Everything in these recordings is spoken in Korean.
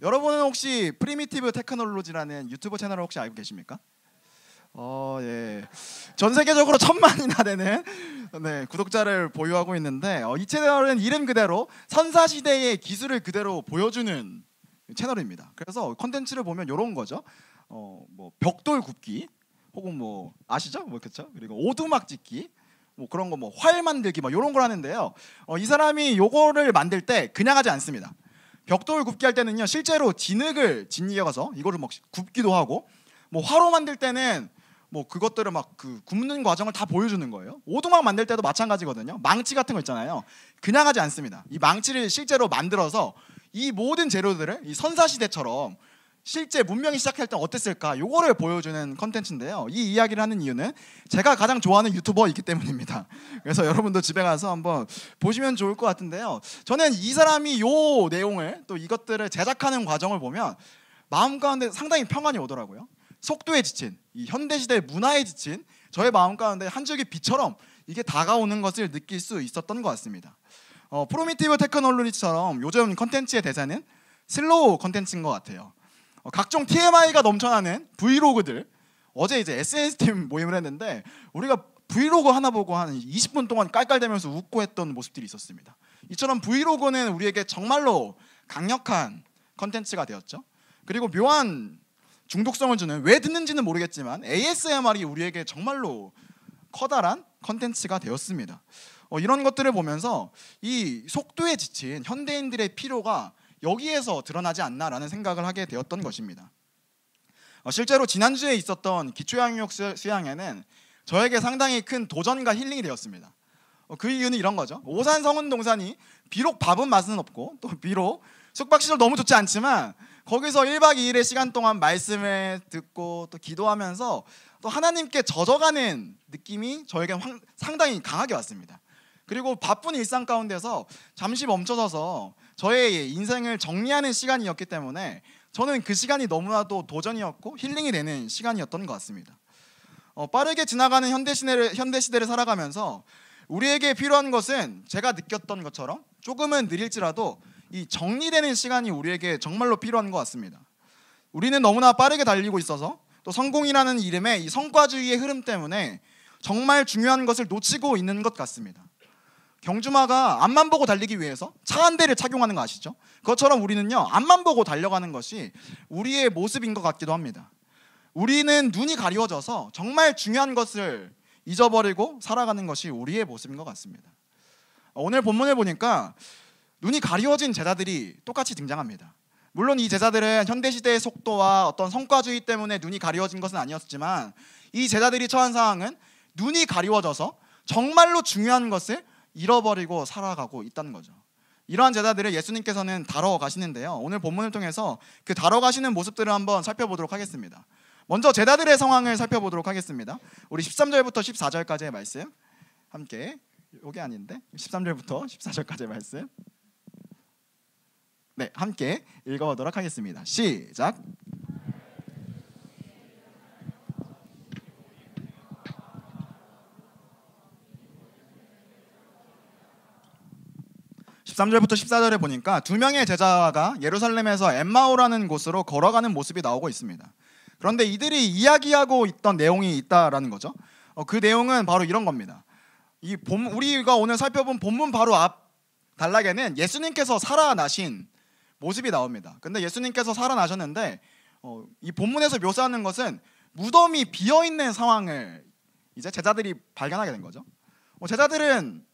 여러분은 혹시 프리미티브 테크놀로지라는 유튜브 채널을 혹시 알고 계십니까? 예. 전 세계적으로 1000만이나 되는 구독자를 보유하고 있는데 이 채널은 이름 그대로 선사시대의 기술을 그대로 보여주는 채널입니다. 그래서 컨텐츠를 보면 이런 거죠. 뭐 벽돌 굽기 혹은 뭐 아시죠? 뭐 그렇죠? 그리고 오두막 짓기 뭐 그런 거 뭐 활 만들기 뭐 이런 걸 하는데요. 이 사람이 요거를 만들 때 그냥 하지 않습니다. 벽돌 굽기 할 때는요 실제로 진흙을 짓이어서 이거를 막 굽기도 하고 뭐 화로 만들 때는 뭐 그것들을 막 굽는 과정을 다 보여주는 거예요. 오두막 만들 때도 마찬가지거든요. 망치 같은 거 있잖아요. 그냥 하지 않습니다. 이 망치를 실제로 만들어서 이 모든 재료들을 이 선사시대처럼 실제 문명이 시작할 때 어땠을까 요거를 보여주는 컨텐츠인데요. 이 이야기를 하는 이유는 제가 가장 좋아하는 유튜버이기 때문입니다. 그래서 여러분도 집에 가서 한번 보시면 좋을 것 같은데요. 저는 이 사람이 요 내용을 또 이것들을 제작하는 과정을 보면 마음 가운데 상당히 평안이 오더라고요. 속도에 지친 이 현대시대의 문화에 지친 저의 마음 가운데 한 줄기 빛처럼 이게 다가오는 것을 느낄 수 있었던 것 같습니다. 프로미티브 테크놀로지처럼 요즘 컨텐츠의 대세는 슬로우 컨텐츠인 것 같아요. 각종 TMI가 넘쳐나는 브이로그들 어제 이제 SNS팀 모임을 했는데 우리가 브이로그 하나 보고 한 20분 동안 깔깔대면서 웃고 했던 모습들이 있었습니다. 이처럼 브이로그는 우리에게 정말로 강력한 컨텐츠가 되었죠. 그리고 묘한 중독성을 주는 왜 듣는지는 모르겠지만 ASMR이 우리에게 정말로 커다란 컨텐츠가 되었습니다. 이런 것들을 보면서 이 속도에 지친 현대인들의 피로가 여기에서 드러나지 않나라는 생각을 하게 되었던 것입니다. 실제로 지난주에 있었던 기초양육 수양회는 저에게 상당히 큰 도전과 힐링이 되었습니다. 그 이유는 이런 거죠. 오산 성운동산이 비록 밥은 맛은 없고 또 비록 숙박시설 너무 좋지 않지만 거기서 1박 2일의 시간 동안 말씀을 듣고 또 기도하면서 또 하나님께 젖어가는 느낌이 저에게 상당히 강하게 왔습니다. 그리고 바쁜 일상 가운데서 잠시 멈춰서서 저의 인생을 정리하는 시간이었기 때문에 저는 그 시간이 너무나도 도전이었고 힐링이 되는 시간이었던 것 같습니다. 빠르게 지나가는 현대시대를 살아가면서 우리에게 필요한 것은 제가 느꼈던 것처럼 조금은 느릴지라도 이 정리되는 시간이 우리에게 정말로 필요한 것 같습니다. 우리는 너무나 빠르게 달리고 있어서 또 성공이라는 이름의 이 성과주의의 흐름 때문에 정말 중요한 것을 놓치고 있는 것 같습니다. 경주마가 앞만 보고 달리기 위해서 차 한 대를 착용하는 거 아시죠? 그것처럼 우리는요 앞만 보고 달려가는 것이 우리의 모습인 것 같기도 합니다. 우리는 눈이 가리워져서 정말 중요한 것을 잊어버리고 살아가는 것이 우리의 모습인 것 같습니다. 오늘 본문을 보니까 눈이 가리워진 제자들이 똑같이 등장합니다. 물론 이 제자들은 현대시대의 속도와 어떤 성과주의 때문에 눈이 가리워진 것은 아니었지만 이 제자들이 처한 상황은 눈이 가리워져서 정말로 중요한 것을 잃어버리고 살아가고 있다는 거죠. 이러한 제자들을 예수님께서는 다뤄가시는데요. 오늘 본문을 통해서 그 다뤄가시는 모습들을 한번 살펴보도록 하겠습니다. 먼저 제자들의 상황을 살펴보도록 하겠습니다. 우리 13절부터 14절까지의 말씀 함께 이게 아닌데 13절부터 14절까지의 말씀 함께 읽어보도록 하겠습니다. 시작. 13절부터 14절에 보니까 두 명의 제자가 예루살렘에서 엠마오라는 곳으로 걸어가는 모습이 나오고 있습니다. 그런데 이들이 이야기하고 있던 내용이 있다라는 거죠. 그 내용은 바로 이런 겁니다. 우리가 오늘 살펴본 본문 바로 앞 단락에는 예수님께서 살아나신 모습이 나옵니다. 근데 예수님께서 살아나셨는데 이 본문에서 묘사하는 것은 무덤이 비어있는 상황을 이제 제자들이 발견하게 된 거죠. 제자들은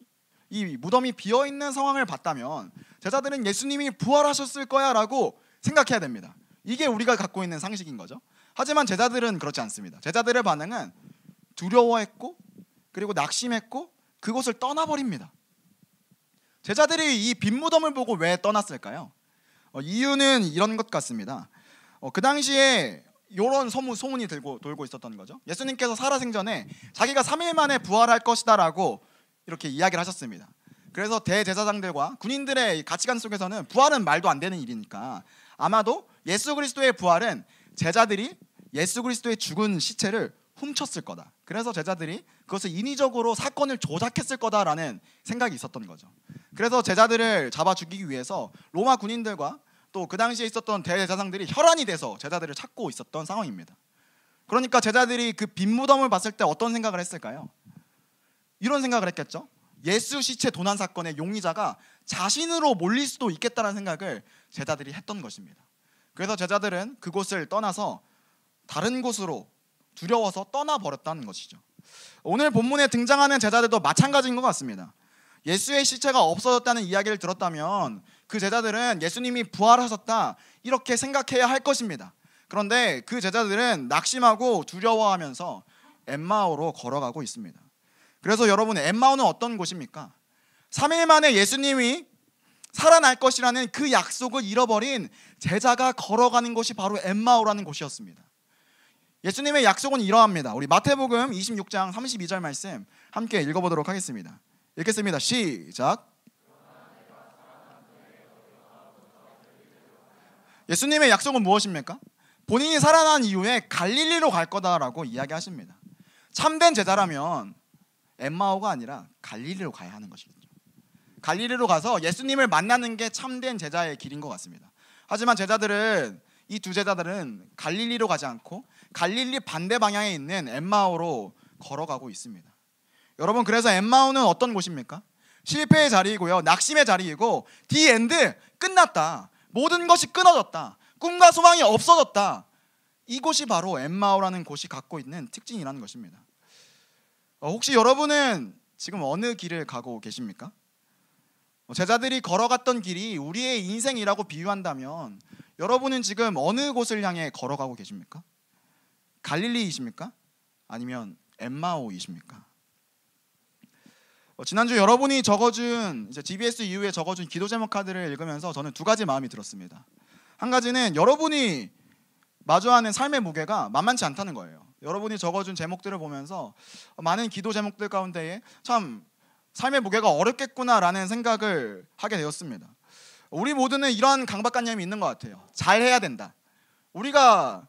이 무덤이 비어있는 상황을 봤다면 제자들은 예수님이 부활하셨을 거야 라고 생각해야 됩니다. 이게 우리가 갖고 있는 상식인 거죠. 하지만 제자들은 그렇지 않습니다. 제자들의 반응은 두려워했고 그리고 낙심했고 그곳을 떠나버립니다. 제자들이 이 빈 무덤을 보고 왜 떠났을까요? 이유는 이런 것 같습니다. 그 당시에 이런 소문이 돌고 있었던 거죠. 예수님께서 살아생전에 자기가 3일 만에 부활할 것이다 라고 이렇게 이야기를 하셨습니다. 그래서 대제사장들과 군인들의 가치관 속에서는 부활은 말도 안 되는 일이니까 아마도 예수 그리스도의 부활은 제자들이 예수 그리스도의 죽은 시체를 훔쳤을 거다. 그래서 제자들이 그것을 인위적으로 사건을 조작했을 거다라는 생각이 있었던 거죠. 그래서 제자들을 잡아 죽이기 위해서 로마 군인들과 또 그 당시에 있었던 대제사장들이 혈안이 돼서 제자들을 찾고 있었던 상황입니다. 그러니까 제자들이 그 빈 무덤을 봤을 때 어떤 생각을 했을까요? 이런 생각을 했겠죠. 예수 시체 도난 사건의 용의자가 자신으로 몰릴 수도 있겠다는 생각을 제자들이 했던 것입니다. 그래서 제자들은 그곳을 떠나서 다른 곳으로 두려워서 떠나버렸다는 것이죠. 오늘 본문에 등장하는 제자들도 마찬가지인 것 같습니다. 예수의 시체가 없어졌다는 이야기를 들었다면 그 제자들은 예수님이 부활하셨다 이렇게 생각해야 할 것입니다. 그런데 그 제자들은 낙심하고 두려워하면서 엠마오로 걸어가고 있습니다. 그래서 여러분, 엠마오는 어떤 곳입니까? 3일 만에 예수님이 살아날 것이라는 그 약속을 잃어버린 제자가 걸어가는 곳이 바로 엠마오라는 곳이었습니다. 예수님의 약속은 이러합니다. 우리 마태복음 26장 32절 말씀 함께 읽어보도록 하겠습니다. 읽겠습니다. 시작. 예수님의 약속은 무엇입니까? 본인이 살아난 이후에 갈릴리로 갈 거다라고 이야기하십니다. 참된 제자라면 엠마오가 아니라 갈릴리로 가야 하는 것이죠. 갈릴리로 가서 예수님을 만나는 게 참된 제자의 길인 것 같습니다. 하지만 이 두 제자들은 갈릴리로 가지 않고 갈릴리 반대 방향에 있는 엠마오로 걸어가고 있습니다. 여러분, 그래서 엠마오는 어떤 곳입니까? 실패의 자리이고요, 낙심의 자리이고, 디 엔드, 끝났다, 모든 것이 끊어졌다, 꿈과 소망이 없어졌다. 이곳이 바로 엠마오라는 곳이 갖고 있는 특징이라는 것입니다. 혹시 여러분은 지금 어느 길을 가고 계십니까? 제자들이 걸어갔던 길이 우리의 인생이라고 비유한다면 여러분은 지금 어느 곳을 향해 걸어가고 계십니까? 갈릴리이십니까? 아니면 엠마오이십니까? 지난주 여러분이 적어준 GBS 이후에 적어준 기도 제목 카드를 읽으면서 저는 두 가지 마음이 들었습니다. 한 가지는 여러분이 마주하는 삶의 무게가 만만치 않다는 거예요. 여러분이 적어준 제목들을 보면서 많은 기도 제목들 가운데에 참 삶의 무게가 어렵겠구나라는 생각을 하게 되었습니다. 우리 모두는 이러한 강박관념이 있는 것 같아요. 잘해야 된다. 우리가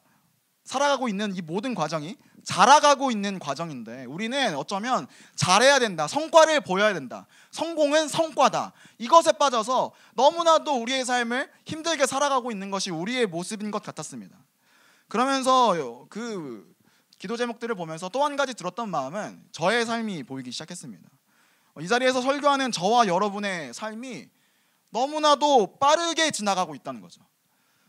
살아가고 있는 이 모든 과정이 자라가고 있는 과정인데 우리는 어쩌면 잘해야 된다, 성과를 보여야 된다, 성공은 성과다, 이것에 빠져서 너무나도 우리의 삶을 힘들게 살아가고 있는 것이 우리의 모습인 것 같았습니다. 그러면서 그 기도 제목들을 보면서 또 한 가지 들었던 마음은 저의 삶이 보이기 시작했습니다. 이 자리에서 설교하는 저와 여러분의 삶이 너무나도 빠르게 지나가고 있다는 거죠.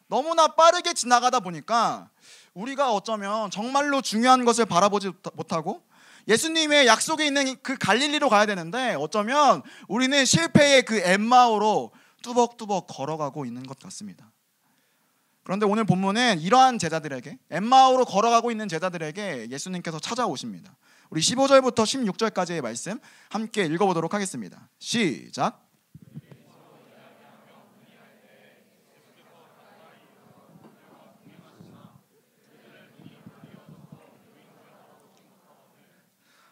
너무나 빠르게 지나가다 보니까 우리가 어쩌면 정말로 중요한 것을 바라보지 못하고 예수님의 약속에 있는 그 갈릴리로 가야 되는데 어쩌면 우리는 실패의 그 엠마오로 뚜벅뚜벅 걸어가고 있는 것 같습니다. 그런데 오늘 본문은 이러한 제자들에게, 엠마오로 걸어가고 있는 제자들에게 예수님께서 찾아오십니다. 우리 15절부터 16절까지의 말씀 함께 읽어보도록 하겠습니다. 시작.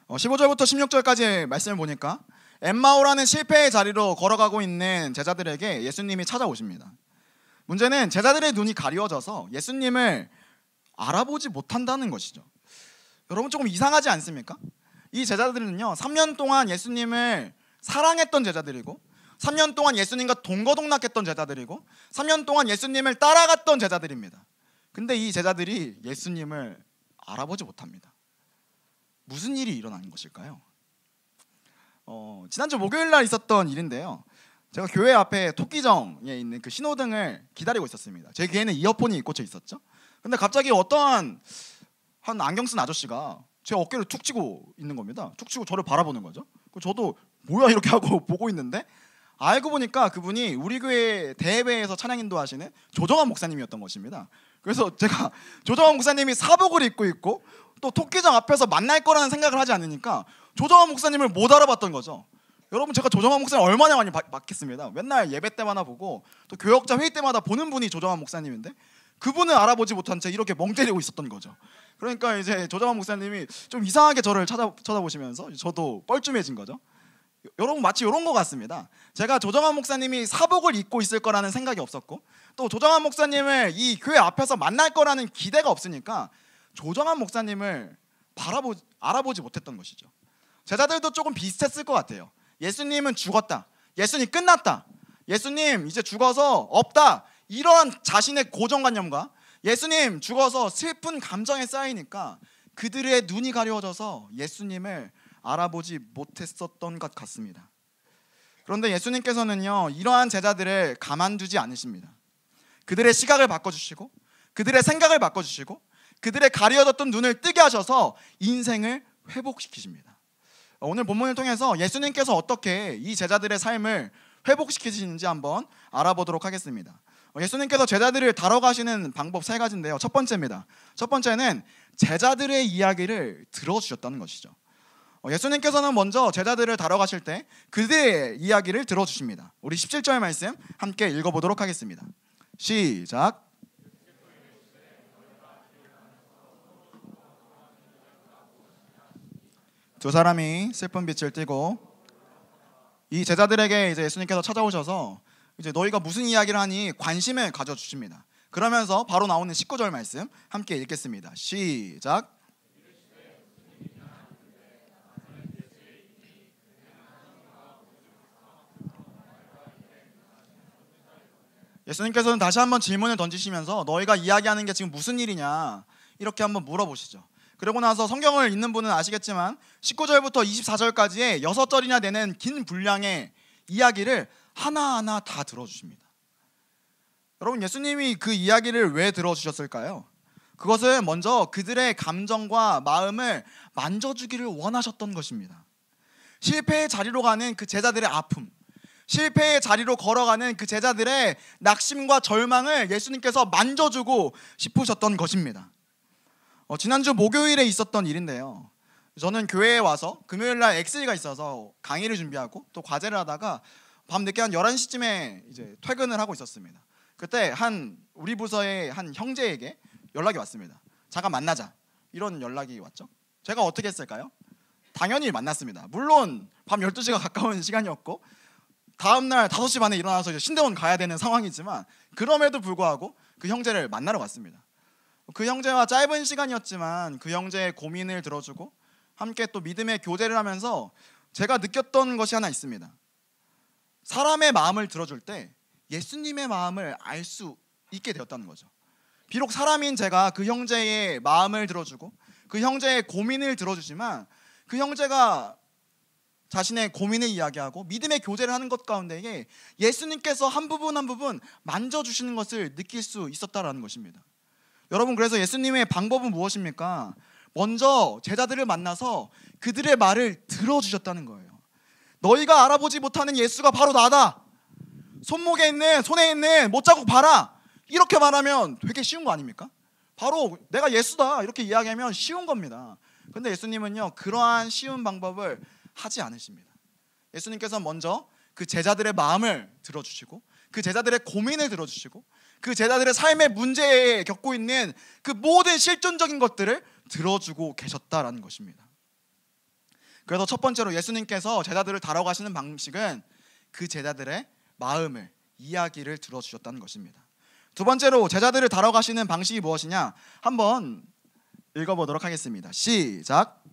15절부터 16절까지의 말씀을 보니까 엠마오라는 실패의 자리로 걸어가고 있는 제자들에게 예수님이 찾아오십니다. 문제는 제자들의 눈이 가려져서 예수님을 알아보지 못한다는 것이죠. 여러분, 조금 이상하지 않습니까? 이 제자들은요, 3년 동안 예수님을 사랑했던 제자들이고 3년 동안 예수님과 동거동락했던 제자들이고 3년 동안 예수님을 따라갔던 제자들입니다. 근데 이 제자들이 예수님을 알아보지 못합니다. 무슨 일이 일어나는 것일까요? 지난주 목요일 날 있었던 일인데요, 제가 교회 앞에 토끼정에 있는 그 신호등을 기다리고 있었습니다. 제 귀에는 이어폰이 꽂혀 있었죠. 근데 갑자기 어떠한 한 안경 쓴 아저씨가 제 어깨를 툭 치고 있는 겁니다. 툭 치고 저를 바라보는 거죠. 저도 뭐야 이렇게 하고 보고 있는데 알고 보니까 그분이 우리 교회 대회에서 찬양 인도하시는 조정환 목사님이었던 것입니다. 그래서 제가 조정환 목사님이 사복을 입고 있고 또 토끼장 앞에서 만날 거라는 생각을 하지 않으니까 조정환 목사님을 못 알아봤던 거죠. 여러분, 제가 조정환 목사님 얼마나 많이 봤겠습니다. 맨날 예배 때마다 보고 또 교역자 회의 때마다 보는 분이 조정환 목사님인데 그분을 알아보지 못한 채 이렇게 멍 때리고 있었던 거죠. 그러니까 이제 조정환 목사님이 좀 이상하게 저를 쳐다보시면서 저도 뻘쭘해진 거죠. 여러분, 마치 이런 것 같습니다. 제가 조정환 목사님이 사복을 입고 있을 거라는 생각이 없었고 또 조정환 목사님을 이 교회 앞에서 만날 거라는 기대가 없으니까 조정환 목사님을 알아보지 못했던 것이죠. 제자들도 조금 비슷했을 것 같아요. 예수님은 죽었다, 예수님 끝났다, 예수님 이제 죽어서 없다, 이러한 자신의 고정관념과 예수님 죽어서 슬픈 감정에 쌓이니까 그들의 눈이 가려워져서 예수님을 알아보지 못했었던 것 같습니다. 그런데 예수님께서는요, 이러한 제자들을 가만두지 않으십니다. 그들의 시각을 바꿔주시고 그들의 생각을 바꿔주시고 그들의 가려졌던 눈을 뜨게 하셔서 인생을 회복시키십니다. 오늘 본문을 통해서 예수님께서 어떻게 이 제자들의 삶을 회복시키시는지 한번 알아보도록 하겠습니다. 예수님께서 제자들을 다뤄가시는 방법 3가지인데요. 첫 번째입니다. 첫 번째는 제자들의 이야기를 들어주셨다는 것이죠. 예수님께서는 먼저 제자들을 다뤄가실 때 그들의 이야기를 들어주십니다. 우리 17절 말씀 함께 읽어보도록 하겠습니다. 시작. 두 사람이 슬픈 빛을 띠고, 이 제자들에게 이제 예수님께서 찾아오셔서 이제 너희가 무슨 이야기를 하니 관심을 가져주십니다. 그러면서 바로 나오는 19절 말씀 함께 읽겠습니다. 시작. 예수님께서는 다시 한번 질문을 던지시면서 너희가 이야기하는 게 지금 무슨 일이냐 이렇게 한번 물어보시죠. 그러고 나서 성경을 읽는 분은 아시겠지만 19절부터 24절까지의 6절이나 되는 긴 분량의 이야기를 하나하나 다 들어주십니다. 여러분, 예수님이 그 이야기를 왜 들어주셨을까요? 그것은 먼저 그들의 감정과 마음을 만져주기를 원하셨던 것입니다. 실패의 자리로 가는 그 제자들의 아픔, 실패의 자리로 걸어가는 그 제자들의 낙심과 절망을 예수님께서 만져주고 싶으셨던 것입니다. 지난주 목요일에 있었던 일인데요. 저는 교회에 와서 금요일날 엑스가 있어서 강의를 준비하고 또 과제를 하다가 밤 늦게 한 11시쯤에 이제 퇴근을 하고 있었습니다. 그때 우리 부서의 한 형제에게 연락이 왔습니다. 잠깐 만나자, 이런 연락이 왔죠. 제가 어떻게 했을까요? 당연히 만났습니다. 물론 밤 12시가 가까운 시간이었고 다음날 5시 반에 일어나서 이제 신대원 가야 되는 상황이지만 그럼에도 불구하고 그 형제를 만나러 갔습니다. 그 형제와 짧은 시간이었지만 그 형제의 고민을 들어주고 함께 또 믿음의 교제를 하면서 제가 느꼈던 것이 하나 있습니다. 사람의 마음을 들어줄 때 예수님의 마음을 알 수 있게 되었다는 거죠. 비록 사람인 제가 그 형제의 마음을 들어주고 그 형제의 고민을 들어주지만 그 형제가 자신의 고민을 이야기하고 믿음의 교제를 하는 것 가운데에 예수님께서 한 부분 한 부분 만져주시는 것을 느낄 수 있었다라는 것입니다. 여러분, 그래서 예수님의 방법은 무엇입니까? 먼저 제자들을 만나서 그들의 말을 들어주셨다는 거예요. 너희가 알아보지 못하는 예수가 바로 나다. 손에 있는 못자국 봐라. 이렇게 말하면 되게 쉬운 거 아닙니까? 바로 내가 예수다 이렇게 이야기하면 쉬운 겁니다. 근데 예수님은요, 그러한 쉬운 방법을 하지 않으십니다. 예수님께서 먼저 그 제자들의 마음을 들어주시고 그 제자들의 고민을 들어주시고 그 제자들의 삶의 문제에 겪고 있는 그 모든 실존적인 것들을 들어주고 계셨다라는 것입니다. 그래서 첫 번째로 예수님께서 제자들을 다뤄가시는 방식은 그 제자들의 마음을, 이야기를 들어주셨다는 것입니다. 두 번째로 제자들을 다뤄가시는 방식이 무엇이냐 한번 읽어보도록 하겠습니다. 시작.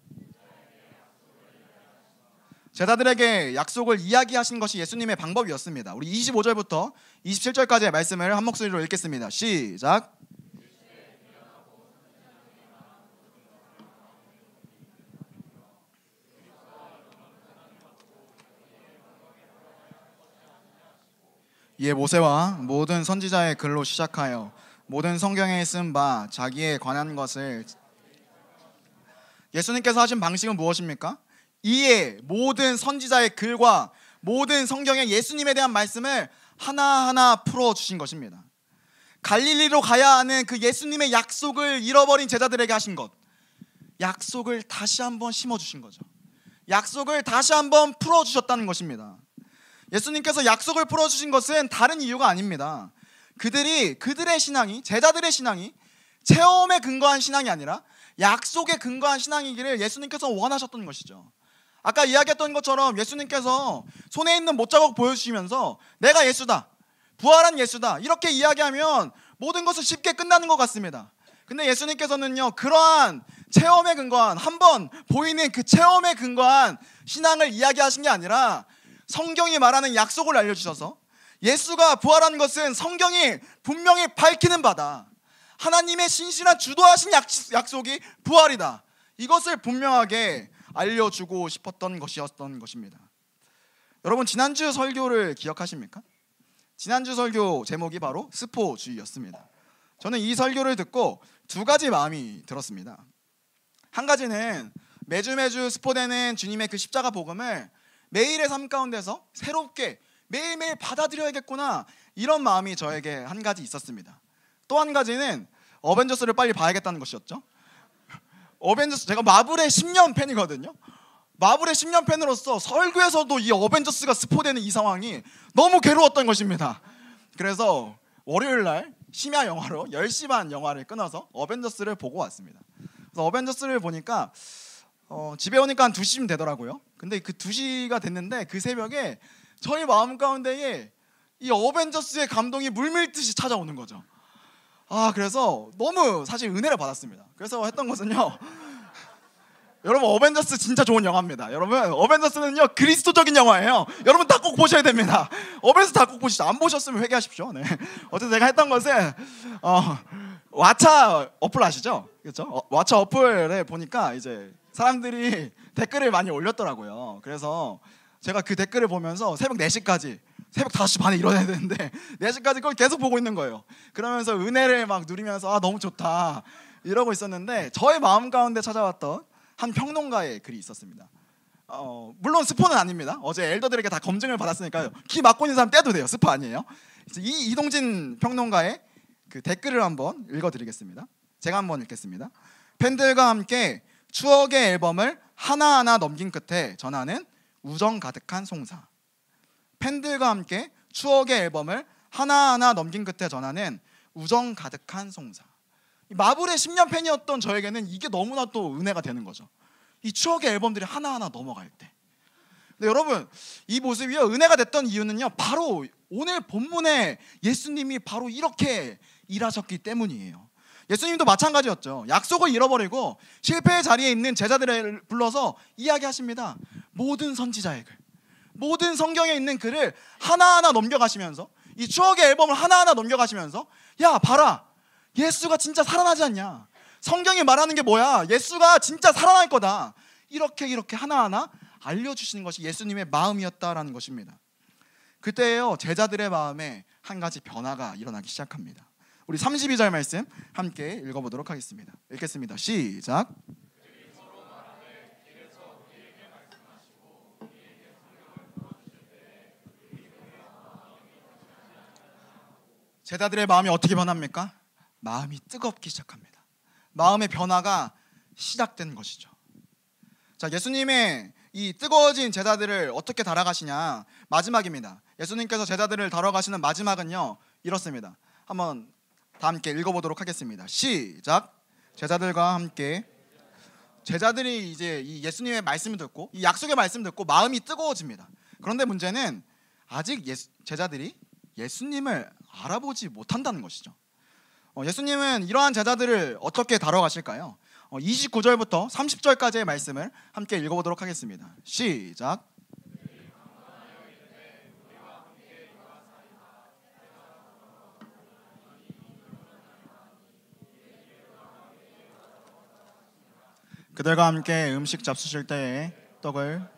제자들에게 약속을 이야기하신 것이 예수님의 방법이었습니다. 우리 25절부터 27절까지의 말씀을 한 목소리로 읽겠습니다. 시작. 이에 모세와 모든 선지자의 글로 시작하여 모든 성경에 쓴 바 자기에 관한 것을, 예수님께서 하신 방식은 무엇입니까? 이에 모든 선지자의 글과 모든 성경의 예수님에 대한 말씀을 하나하나 풀어주신 것입니다. 갈릴리로 가야 하는 그 예수님의 약속을 잃어버린 제자들에게 하신 것, 약속을 다시 한번 심어주신 거죠. 약속을 다시 한번 풀어주셨다는 것입니다. 예수님께서 약속을 풀어주신 것은 다른 이유가 아닙니다. 그들의 신앙이, 제자들의 신앙이 체험에 근거한 신앙이 아니라 약속에 근거한 신앙이기를 예수님께서 원하셨던 것이죠. 아까 이야기했던 것처럼 예수님께서 손에 있는 못자국 보여주시면서 내가 예수다, 부활한 예수다 이렇게 이야기하면 모든 것은 쉽게 끝나는 것 같습니다. 근데 예수님께서는요, 그러한 체험에 근거한, 한번 보이는 그 체험에 근거한 신앙을 이야기하신 게 아니라 성경이 말하는 약속을 알려주셔서 예수가 부활한 것은 성경이 분명히 밝히는 바다. 하나님의 신실한 주도하신 약속이 부활이다. 이것을 분명하게 알려주고 싶었던 것이었던 것입니다. 여러분, 지난주 설교를 기억하십니까? 지난주 설교 제목이 바로 스포주의였습니다. 저는 이 설교를 듣고 두 가지 마음이 들었습니다. 한 가지는 매주 스포되는 주님의 그 십자가 복음을 매일의 삶 가운데서 새롭게 매일매일 받아들여야겠구나, 이런 마음이 저에게 한 가지 있었습니다. 또 한 가지는 어벤져스를 빨리 봐야겠다는 것이었죠. 어벤져스, 제가 마블의 10년 팬이거든요. 마블의 10년 팬으로서 설교에서도 이 어벤져스가 스포되는 이 상황이 너무 괴로웠던 것입니다. 그래서 월요일날 심야 영화로 10시 반 영화를 끊어서 어벤져스를 보고 왔습니다. 그래서 어벤져스를 보니까 집에 오니까 한 2시쯤 되더라고요. 근데 그 2시가 됐는데 그 새벽에 저희 마음 가운데에 이 어벤져스의 감동이 물밀듯이 찾아오는 거죠. 그래서 너무 사실 은혜를 받았습니다. 그래서 했던 것은요, 여러분, 어벤져스 진짜 좋은 영화입니다. 여러분, 어벤져스는요 그리스도적인 영화예요. 여러분 다 꼭 보셔야 됩니다. 어벤져스 다 꼭 보시죠. 안 보셨으면 회개하십시오. 네. 어쨌든 제가 했던 것은 왓챠 어플 아시죠? 그렇죠? 왓챠 어플에 보니까 이제 사람들이 댓글을 많이 올렸더라고요. 그래서 제가 그 댓글을 보면서 새벽 4시까지, 새벽 5시 반에 일어나야 되는데 4시까지 그걸 계속 보고 있는 거예요. 그러면서 은혜를 막 누리면서 너무 좋다 이러고 있었는데, 저의 마음 가운데 찾아왔던 한 평론가의 글이 있었습니다. 물론 스포는 아닙니다. 어제 엘더들에게 다 검증을 받았으니까요, 키 막고 있는 사람 떼도 돼요. 스포 아니에요. 이 이동진 평론가의 그 댓글을 한번 읽어드리겠습니다. 제가 한번 읽겠습니다. 팬들과 함께 추억의 앨범을 하나하나 넘긴 끝에 전하는 우정 가득한 송사. 팬들과 함께 추억의 앨범을 하나하나 넘긴 끝에 전하는 우정 가득한 송사. 마블의 10년 팬이었던 저에게는 이게 너무나 또 은혜가 되는 거죠. 이 추억의 앨범들이 하나하나 넘어갈 때. 근데 여러분, 이 모습이요 은혜가 됐던 이유는요, 바로 오늘 본문에 예수님이 바로 이렇게 일하셨기 때문이에요. 예수님도 마찬가지였죠. 약속을 잃어버리고 실패의 자리에 있는 제자들을 불러서 이야기하십니다. 모든 선지자의 글, 모든 성경에 있는 글을 하나하나 넘겨가시면서, 이 추억의 앨범을 하나하나 넘겨가시면서, 야 봐라, 예수가 진짜 살아나지 않냐, 성경이 말하는 게 뭐야, 예수가 진짜 살아날 거다, 이렇게 하나하나 알려주시는 것이 예수님의 마음이었다라는 것입니다. 그때요 제자들의 마음에 한 가지 변화가 일어나기 시작합니다. 우리 32절 말씀 함께 읽어보도록 하겠습니다. 읽겠습니다. 시작. 제자들의 마음이 어떻게 변합니까? 마음이 뜨겁기 시작합니다. 마음의 변화가 시작된 것이죠. 자, 예수님의 이 뜨거워진 제자들을 어떻게 달아가시냐, 마지막입니다. 예수님께서 제자들을 달아가시는 마지막은요 이렇습니다. 한번 다 함께 읽어보도록 하겠습니다. 시작. 제자들과 함께. 제자들이 이제 이 예수님의 말씀을 듣고, 이 약속의 말씀을 듣고 마음이 뜨거워집니다. 그런데 문제는 아직 제자들이 예수님을 알아보지 못한다는 것이죠. 예수님은 이러한 제자들을 어떻게 다뤄가실까요? 29절부터 30절까지의 말씀을 함께 읽어보도록 하겠습니다. 시작. 그들과 함께 음식 잡수실 때에 떡을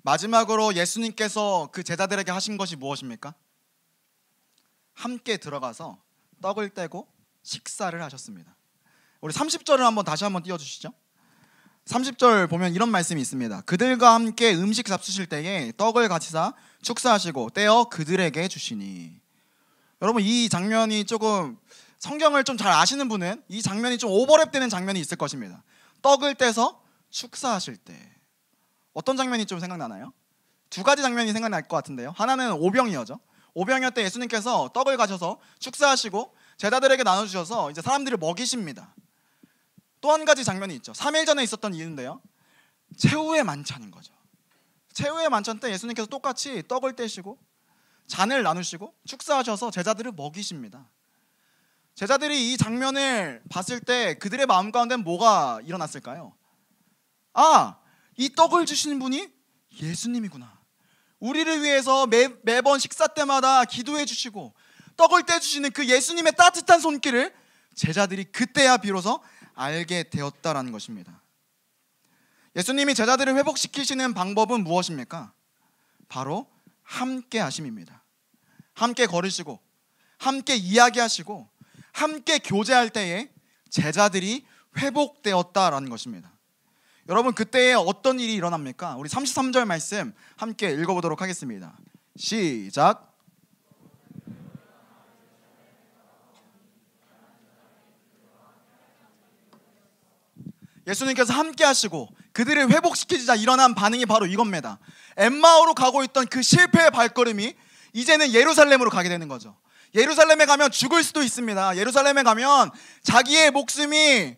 마지막으로 예수님께서 그 제자들에게 하신 것이 무엇입니까? 함께 들어가서 떡을 떼고 식사를 하셨습니다. 우리 30절을 다시 한번 띄워주시죠. 30절 보면 이런 말씀이 있습니다. 그들과 함께 음식 잡수실 때에 떡을 가지사 축사하시고 떼어 그들에게 주시니. 여러분, 이 장면이 조금, 성경을 좀 잘 아시는 분은 이 장면이 좀 오버랩되는 장면이 있을 것입니다. 떡을 떼서 축사하실 때 어떤 장면이 좀 생각나나요? 두 가지 장면이 생각날 것 같은데요. 하나는 오병이어죠. 오병이어 때 예수님께서 떡을 가셔서 축사하시고 제자들에게 나눠주셔서 이제 사람들을 먹이십니다. 또 한 가지 장면이 있죠. 3일 전에 있었던 이유인데요, 최후의 만찬인 거죠. 최후의 만찬 때 예수님께서 똑같이 떡을 떼시고 잔을 나누시고 축사하셔서 제자들을 먹이십니다. 제자들이 이 장면을 봤을 때 그들의 마음 가운데 뭐가 일어났을까요? 아, 이 떡을 주시는 분이 예수님이구나. 우리를 위해서 매번 식사 때마다 기도해 주시고 떡을 떼주시는 그 예수님의 따뜻한 손길을 제자들이 그때야 비로소 알게 되었다라는 것입니다. 예수님이 제자들을 회복시키시는 방법은 무엇입니까? 바로 함께 하심입니다. 함께 걸으시고 함께 이야기하시고 함께 교제할 때에 제자들이 회복되었다라는 것입니다. 여러분, 그때에 어떤 일이 일어납니까? 우리 33절 말씀 함께 읽어보도록 하겠습니다. 시작. 예수님께서 함께 하시고 그들을 회복시키자 일어난 반응이 바로 이겁니다. 엠마오로 가고 있던 그 실패의 발걸음이 이제는 예루살렘으로 가게 되는 거죠. 예루살렘에 가면 죽을 수도 있습니다. 예루살렘에 가면 자기의 목숨이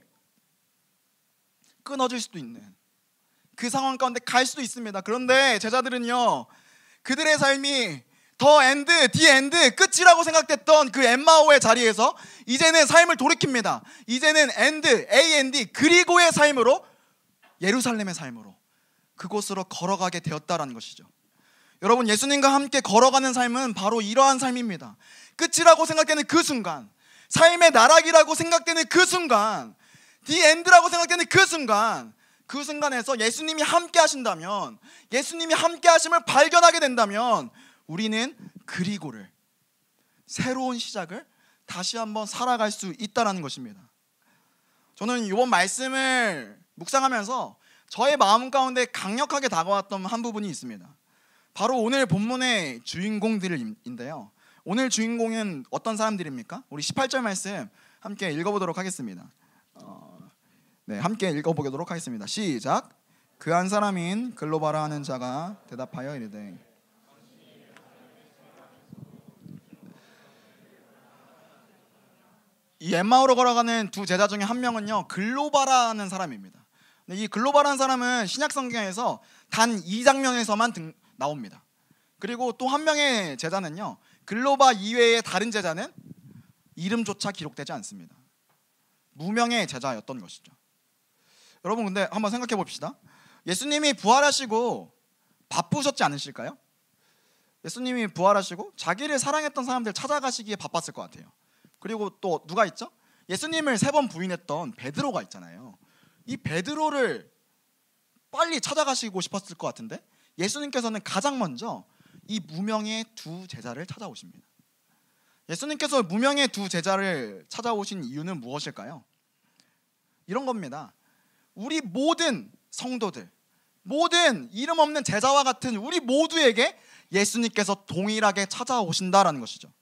끊어질 수도 있는 그 상황 가운데 갈 수도 있습니다. 그런데 제자들은요, 그들의 삶이 더 엔드, 디 엔드, 끝이라고 생각됐던 그 엠마오의 자리에서 이제는 삶을 돌이킵니다. 이제는 엔드, AND, 그리고의 삶으로, 예루살렘의 삶으로 그곳으로 걸어가게 되었다라는 것이죠. 여러분, 예수님과 함께 걸어가는 삶은 바로 이러한 삶입니다. 끝이라고 생각되는 그 순간, 삶의 나락이라고 생각되는 그 순간, 디 엔드라고 생각되는 그 순간, 그 순간에서 예수님이 함께 하신다면, 예수님이 함께 하심을 발견하게 된다면 우리는 그리고를, 새로운 시작을 다시 한번 살아갈 수 있다는 것입니다. 저는 이번 말씀을 묵상하면서 저의 마음 가운데 강력하게 다가왔던 한 부분이 있습니다. 바로 오늘 본문의 주인공들인데요, 오늘 주인공은 어떤 사람들입니까? 우리 18절 말씀 함께 읽어보도록 하겠습니다. 함께 읽어보도록 하겠습니다. 시작. 그 한 사람인 글로바라 하는 자가 대답하여 이르되, 이 엠마오로 걸어가는 두 제자 중에 한 명은요, 글로바라는 사람입니다. 이 글로바라는 사람은 신약 성경에서 단 2장면에서만 나옵니다. 그리고 또 한 명의 제자는요, 글로바 이외의 다른 제자는 이름조차 기록되지 않습니다. 무명의 제자였던 것이죠. 여러분, 근데 한번 생각해 봅시다. 예수님이 부활하시고 바쁘셨지 않으실까요? 예수님이 부활하시고 자기를 사랑했던 사람들 찾아가시기에 바빴을 것 같아요. 그리고 또 누가 있죠? 예수님을 3번 부인했던 베드로가 있잖아요. 이 베드로를 빨리 찾아가시고 싶었을 것 같은데 예수님께서는 가장 먼저 이 무명의 두 제자를 찾아오십니다. 예수님께서 무명의 두 제자를 찾아오신 이유는 무엇일까요? 이런 겁니다. 우리 모든 성도들, 모든 이름 없는 제자와 같은 우리 모두에게 예수님께서 동일하게 찾아오신다라는 것이죠.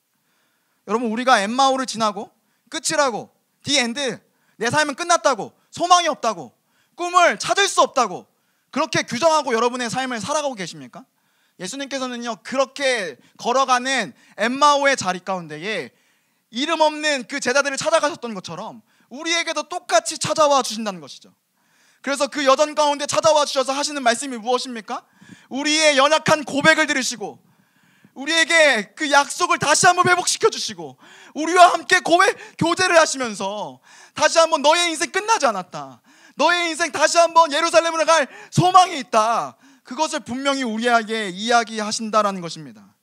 여러분, 우리가 엠마오를 지나고 끝이라고, 디 엔드, 내 삶은 끝났다고, 소망이 없다고, 꿈을 찾을 수 없다고 그렇게 규정하고 여러분의 삶을 살아가고 계십니까? 예수님께서는요, 그렇게 걸어가는 엠마오의 자리 가운데에 이름 없는 그 제자들을 찾아가셨던 것처럼 우리에게도 똑같이 찾아와 주신다는 것이죠. 그래서 그 여정 가운데 찾아와 주셔서 하시는 말씀이 무엇입니까? 우리의 연약한 고백을 들으시고 우리에게 그 약속을 다시 한번 회복시켜 주시고 우리와 함께 교제를 하시면서 다시 한번 너의 인생 끝나지 않았다, 너의 인생 다시 한번 예루살렘으로 갈 소망이 있다, 그것을 분명히 우리에게 이야기하신다라는 것입니다.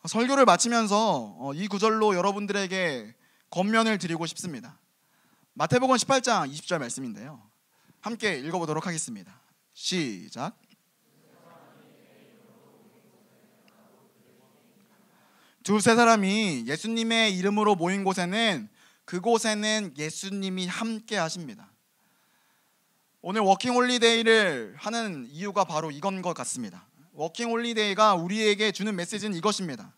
설교를 마치면서 이 구절로 여러분들에게 권면을 드리고 싶습니다. 마태복음 18장 20절 말씀인데요, 함께 읽어보도록 하겠습니다. 시작. 두세 사람이 예수님의 이름으로 모인 곳에는, 그곳에는 예수님이 함께 하십니다. 오늘 워킹홀리데이를 하는 이유가 바로 이건 것 같습니다. 워킹홀리데이가 우리에게 주는 메시지는 이것입니다.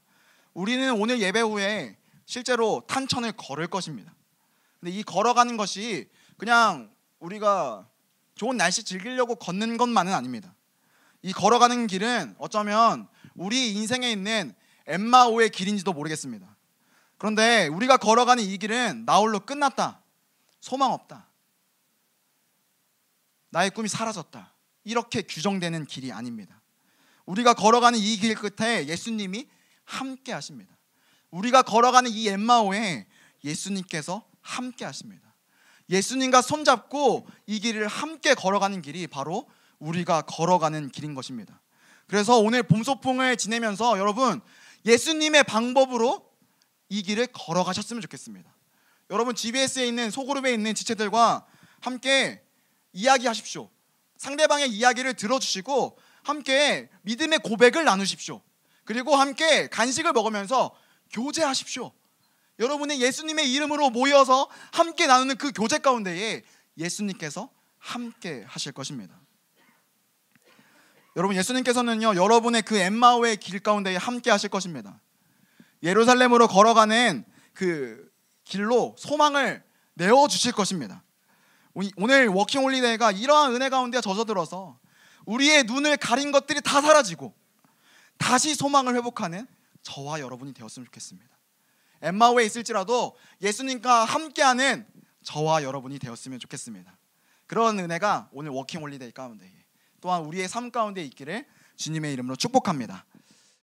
우리는 오늘 예배 후에 실제로 탄천을 걸을 것입니다. 근데 이 걸어가는 것이 그냥 우리가 좋은 날씨 즐기려고 걷는 것만은 아닙니다. 이 걸어가는 길은 어쩌면 우리 인생에 있는 엠마오의 길인지도 모르겠습니다. 그런데 우리가 걸어가는 이 길은 나 홀로 끝났다, 소망 없다, 나의 꿈이 사라졌다, 이렇게 규정되는 길이 아닙니다. 우리가 걸어가는 이 길 끝에 예수님이 함께 하십니다. 우리가 걸어가는 이 엠마오에 예수님께서 함께 하십니다. 예수님과 손잡고 이 길을 함께 걸어가는 길이 바로 우리가 걸어가는 길인 것입니다. 그래서 오늘 봄소풍을 지내면서 여러분 예수님의 방법으로 이 길을 걸어가셨으면 좋겠습니다. 여러분 GBS에 있는 소그룹에 있는 지체들과 함께 이야기하십시오. 상대방의 이야기를 들어주시고 함께 믿음의 고백을 나누십시오. 그리고 함께 간식을 먹으면서 교제하십시오. 여러분의 예수님의 이름으로 모여서 함께 나누는 그 교제 가운데에 예수님께서 함께 하실 것입니다. 여러분 예수님께서는요 여러분의 그 엠마오의 길 가운데에 함께 하실 것입니다. 예루살렘으로 걸어가는 그 길로 소망을 내어주실 것입니다. 오늘 워킹홀리데이가 이러한 은혜 가운데 젖어들어서 우리의 눈을 가린 것들이 다 사라지고 다시 소망을 회복하는 저와 여러분이 되었으면 좋겠습니다. 엠마오에 있을지라도 예수님과 함께하는 저와 여러분이 되었으면 좋겠습니다. 그런 은혜가 오늘 워킹홀리데이 가운데 또한 우리의 삶 가운데 있기를 주님의 이름으로 축복합니다.